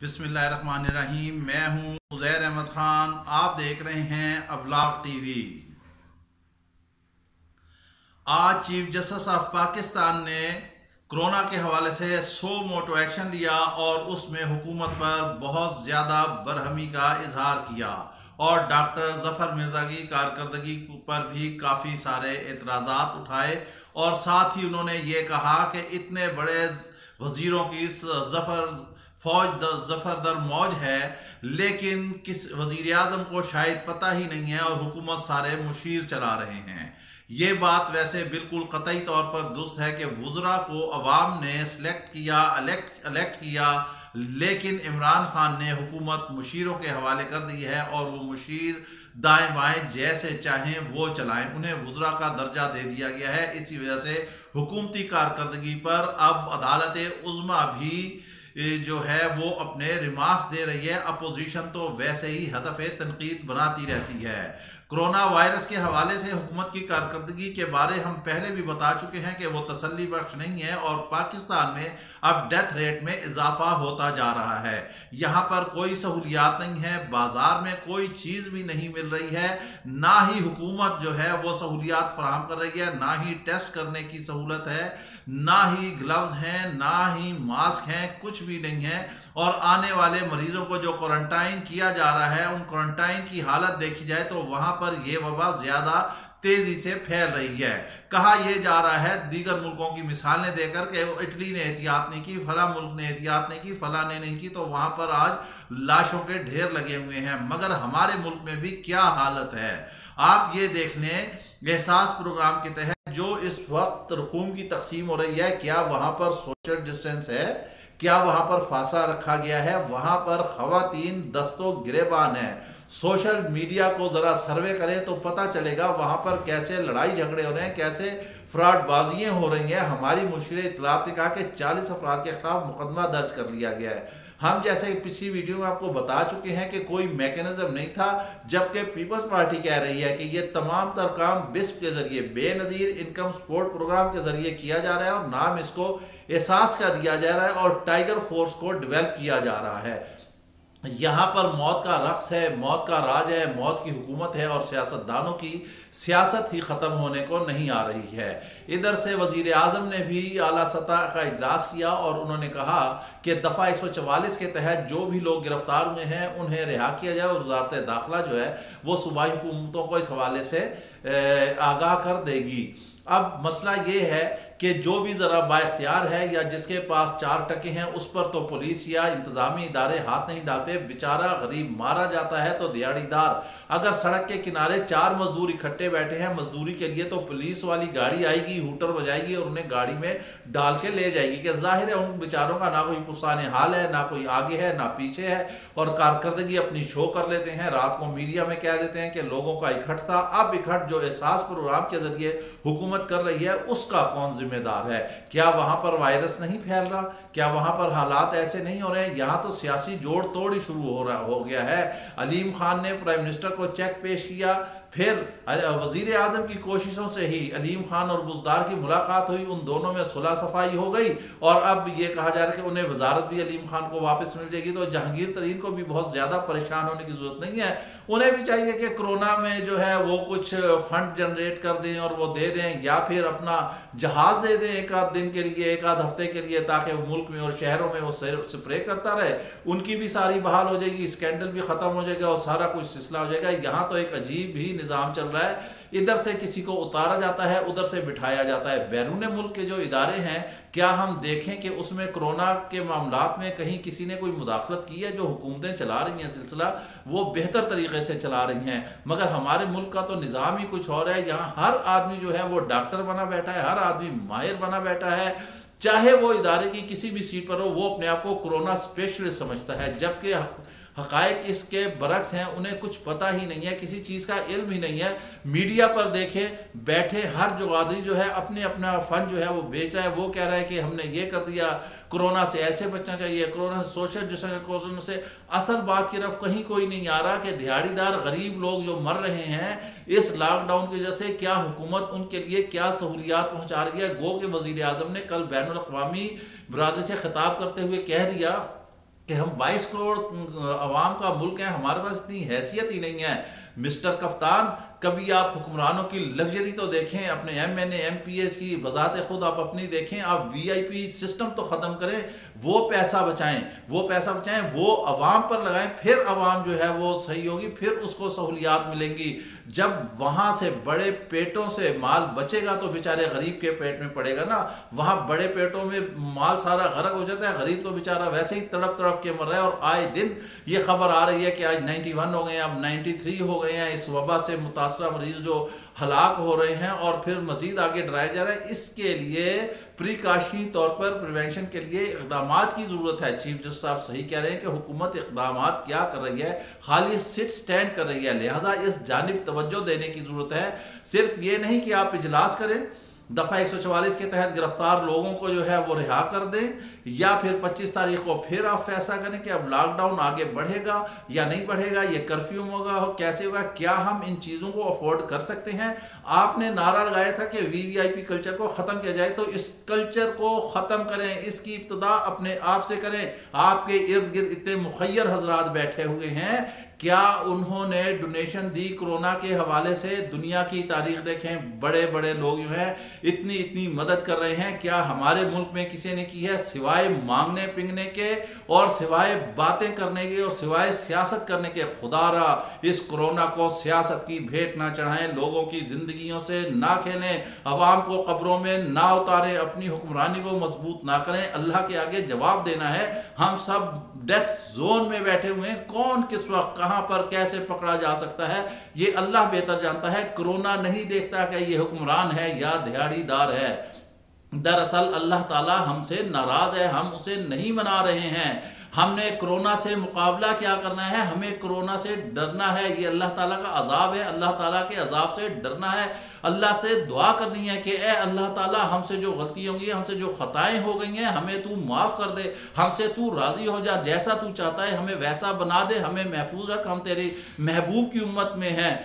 बिस्मिल्लाहिर्रहमानिर्रहीम। मैं हूं उज़ैर अहमद खान। आप देख रहे हैं अबलाग टीवी। आज चीफ जस्टिस ऑफ पाकिस्तान ने कोरोना के हवाले से 100 मोटो एक्शन लिया और उसमें हुकूमत पर बहुत ज़्यादा बरहमी का इजहार किया और डॉक्टर जफ़र मिर्ज़ा की कारकर्दगी पर भी काफ़ी सारे एतराज़ात उठाए और साथ ही उन्होंने ये कहा कि इतने बड़े वज़ीरों की जफर दर मौज है, लेकिन किस वज़ीर आज़म को शायद पता ही नहीं है और हुकूमत सारे मुशीर चला रहे हैं। ये बात वैसे बिल्कुल कतई तौर पर दुरुस्त है कि वज़रा को अवाम ने सेलेक्ट किया, इलेक्ट किया, लेकिन इमरान खान ने हुकूमत मुशीरों के हवाले कर दी है और वो मुशीर दाएं बाएं जैसे चाहें वो चलाएं। उन्हें वज़रा का दर्जा दे दिया गया है। इसी वजह से हुकूमती कारकर्दगी पर अब अदालत उज़्मा भी जो है वो अपने रिमार्क्स दे रही है। अपोजिशन तो वैसे ही हदफ तनकीद बनाती रहती है। कोरोना वायरस के हवाले से हुकूमत की कारकर्दगी के बारे हम पहले भी बता चुके हैं कि वो तसल्ली बख्श नहीं है और पाकिस्तान में अब डेथ रेट में इजाफा होता जा रहा है। यहाँ पर कोई सहूलियात नहीं है, बाजार में कोई चीज़ भी नहीं मिल रही है, ना ही हुकूमत जो है वो सहूलियात फराहम कर रही है, ना ही टेस्ट करने की सहूलत है, ना ही ग्लव्स हैं, ना ही मास्क हैं, कुछ भी नहीं है। और आने वाले मरीजों को जो क्वारंटाइन किया जा रहा है, उन क्वारंटाइन की हालत देखी जाए तो वहां पर यह वबा ज्यादा तेजी से फैल रही है। कहा यह जा रहा है दीगर मुल्कों की मिसालें देकर कि इटली ने एहतियात नहीं की, फला मुल्क ने एहतियात नहीं की, फला ने नहीं की, तो वहां पर आज लाशों के ढेर लगे हुए हैं। मगर हमारे मुल्क में भी क्या हालत है आप ये देख लें। एहसास प्रोग्राम के तहत जो इस वक्त रकूम की तकसीम हो रही है, क्या वहां पर सोशल डिस्टेंस है, क्या वहां पर फासला रखा गया है, वहां पर खवातीन दस्तों गिरेबान है। सोशल मीडिया को जरा सर्वे करें तो पता चलेगा वहां पर कैसे लड़ाई झगड़े हो रहे हैं, कैसे फ्रॉडबाजियां हो रही हैं। हमारी मुशीर इत्तलात ने कहा कि 40 अफराद के खिलाफ मुकदमा दर्ज कर लिया गया है। हम जैसे पिछली वीडियो में आपको बता चुके हैं कि कोई मैकेनिज्म नहीं था, जबकि पीपल्स पार्टी कह रही है कि ये तमाम तर काम बिस्प के जरिए, बेनजीर इनकम सपोर्ट प्रोग्राम के जरिए किया जा रहा है और नाम इसको एहसास का दिया जा रहा है और टाइगर फोर्स को डेवलप किया जा रहा है। यहाँ पर मौत का रक्स है, मौत का राज है, मौत की हुकूमत है और सियासतदानों की सियासत ही ख़त्म होने को नहीं आ रही है। इधर से वज़ीर आज़म ने भी आला सतह का इजलास किया और उन्होंने कहा कि दफ़ा 144 के तहत जो भी लोग गिरफ्तार हुए हैं उन्हें रिहा किया जाए और वज़ारत दाखिला जो है वो सूबाई हुकूमतों को इस हवाले से आगाह कर देगी। अब मसला ये है कि जो भी ज़रा बाइख्तियार है या जिसके पास 4 टके हैं उस पर तो पुलिस या इंतज़ामी इदारे हाथ नहीं डालते। बेचारा गरीब मारा जाता है तो दिहाड़ीदार, अगर सड़क के किनारे 4 मजदूर इकट्ठे बैठे हैं मजदूरी के लिए, तो पुलिस वाली गाड़ी आएगी, हूटर बजाएगी और उन्हें गाड़ी में डाल के ले जाएगी। कि जाहिर है उन बेचारों का ना कोई पुरसाने हाल है, ना कोई आगे है ना पीछे है और कारकर्दगी अपनी शो कर लेते हैं। रात को मीडिया में कह देते हैं कि लोगों का इकट्ठ था। अब इकट्ठ जो एहसास प्रोग्राम के जरिए हुकूमत कर रही है उसका कौन जिम्मेदार है? क्या वहां पर वायरस नहीं फैल रहा? क्या वहां पर हालात ऐसे नहीं हो रहे हैं? यहां तो सियासी जोड़ तोड़ ही शुरू हो गया है। अलीम खान ने प्राइम मिनिस्टर को चेक पेश किया, फिर वजीर आजम की कोशिशों से ही अलीम खान और बुजदार की मुलाकात हुई, उन दोनों में सुलह सफाई हो गई और अब ये कहा जा रहा है कि उन्हें वजारत भी अलीम खान को वापस मिल जाएगी। तो जहांगीर तरीन को भी बहुत ज़्यादा परेशान होने की जरूरत नहीं है। उन्हें भी चाहिए कि कोरोना में जो है वो कुछ फंड जनरेट कर दें और वो दे दें, या फिर अपना जहाज दे दें एक आध दिन के लिए, एक आध हफ्ते के लिए, ताकि मुल्क में और शहरों में वो स्प्रे करता रहे। उनकी भी सारी बहाल हो जाएगी, स्कैंडल भी खत्म हो जाएगा और सारा कुछ सिलसिला हो जाएगा। यहाँ तो एक अजीब ही निज़ाम चल रहा है, इधर से किसी को उतारा जाता है, उधर से बिठाया जाता है। बैरून मुल्क के जो इदारे हैं, क्या हम देखें कि उसमें कोरोना के मामलात में कहीं किसी ने कोई मुदाखलत की है? जो हुकूमतें चला रही हैं सिलसिला वो बेहतर तरीके से चला रही हैं, मगर हमारे मुल्क का तो निज़ाम ही कुछ और है। यहाँ हर आदमी जो है वो डॉक्टर बना बैठा है, हर आदमी माहिर बना बैठा है, चाहे वो इदारे की किसी भी सीट पर हो, वो अपने आप को कोरोना स्पेशलिस्ट समझता है, जबकि हकायक इसके बरक्स हैं। उन्हें कुछ पता ही नहीं है, किसी चीज़ का इल्म ही नहीं है। मीडिया पर देखें बैठे हर जो आदमी जो है अपने अपना फन जो है वो बेच रहा है। वो कह रहा है कि हमने ये कर दिया, कोरोना से ऐसे बचना चाहिए, कोरोना से सोशल डिस्टेंस से। असल बात की तरफ कहीं कोई नहीं आ रहा कि दिहाड़ीदार गरीब लोग जो मर रहे हैं इस लॉकडाउन की वजह से, क्या हुकूमत उनके लिए क्या सहूलियात पहुँचा रही है। गो के वज़ीर आज़म ने कल बैनुल अक़वामी बरादरी से खिताब करते हुए कह दिया کہ ہم 22 کروڑ عوام کا ملک ہیں، ہمارے پاس اتنی حیثیت ہی نہیں ہے۔ مسٹر کپتان، کبھی آپ حکمرانوں کی لگژری تو دیکھیں، اپنے M N A M P S کی بذات خود آپ اپنی دیکھیں، آپ وی آئی پی سسٹم تو ختم کریں، وہ پیسہ بچائیں، وہ عوام پر لگائیں، پھر عوام جو ہے وہ صحیح ہوگی، پھر اس کو سہولیات ملیں گی۔ جب وہاں سے بڑے پیٹوں سے مال بچے گا تو بیچارے غریب کے پیٹ میں پڑے گا نا، وہاں بڑے پیٹوں میں مال سارا غرق ہو جاتا ہے، غریب تو بیچارہ ویسے ہی تڑپ تڑپ کے مر رہا ہے۔ اور آئے دن یہ خبر آ رہی ہے کہ آج 91 ہو گئے ہیں، اب 93 ہو گئے ہیں، اس وبا سے متاثرہ مریض جو ہلاک ہو رہے ہیں، اور پھر مزید آگے ڈرایا جا رہا ہے۔ اس کے لیے پریکاشنی طور پر پریونشن کے لیے اقدامات کی ضرورت ہے۔ چیف جسٹس صاحب صحیح کہہ رہے ہیں کہ حکومت اقدامات کیا کر رہی ہے، خالی سٹ سٹینڈ کر رہی ہے، لہٰذا اس جانب توجہ دینے کی ضرورت ہے۔ صرف یہ نہیں کہ آپ اجلاس کریں، دفعہ 144 کے تحت گرفتار لوگوں کو جو ہے وہ رہا کر دیں، یا پھر 25 تاریخ کو پھر آپ فیصلہ کریں کہ اب لاک ڈاؤن آگے بڑھے گا یا نہیں بڑھے گا، یہ کرفیو ہوگا کیسے ہوگا، کیا ہم ان چیزوں کو افورڈ کر سکتے ہیں۔ آپ نے نعرہ لگایا تھا کہ وی آئی پی کلچر کو ختم کیا جائے، تو اس کلچر کو ختم کریں، اس کی ابتدا اپنے آپ سے کریں۔ آپ کے ارد گرد اتنے مخیر حضرات بیٹھے ہوئے ہیں، کیا انہوں نے ڈونیشن دی کرونا کے حوالے سے؟ دنیا کی تاریخ دیکھیں، بڑے بڑے لوگ جو ہیں اتنی مدد کر رہے ہیں، کیا ہمارے ملک میں کسی نے کی ہے؟ سوائے مانگنے پنگنے کے اور سوائے باتیں کرنے کے اور سوائے سیاست کرنے کے، خدا را اس کرونا کو سیاست کی بھیٹ نہ چڑھائیں، لوگوں کی زندگیوں سے نہ کھیلیں، عوام کو قبروں میں نہ اتاریں، اپنی حکمرانی کو مضبوط نہ کریں۔ اللہ کے آگے جواب دینا ہے۔ ہم سب ڈیتھ زون میں بیٹھے ہوئے ہیں، کون کس وقت کہاں پر کیسے پکڑا جا سکتا ہے یہ اللہ بہتر جانتا ہے۔ کرونا نہیں دیکھتا کہ یہ حکمران ہے یا دہاڑی دار ہے۔ دراصل اللہ تعالی ہم سے ناراض ہے، ہم اسے نہیں منا رہے ہیں۔ ہم نے کرونا سے مقابلہ کیا کرنا ہے؟ ہمیں کرونا سے ڈرنا ہے، یہ اللہ تعالیٰ کا عذاب ہے، اللہ تعالیٰ کے عذاب سے ڈرنا ہے۔ اللہ سے دعا کرنی ہے کہ اے اللہ تعالیٰ، ہم سے جو غلطی ہوں گی، ہم سے جو خطائیں ہو گئی ہیں، ہمیں تو معاف کر دے، ہم سے تو راضی ہو جا، جیسا تو چاہتا ہے ہمیں ویسا بنا دے، ہمیں محفوظ رکھ، ہم تیرے محبوب کی امت میں ہیں۔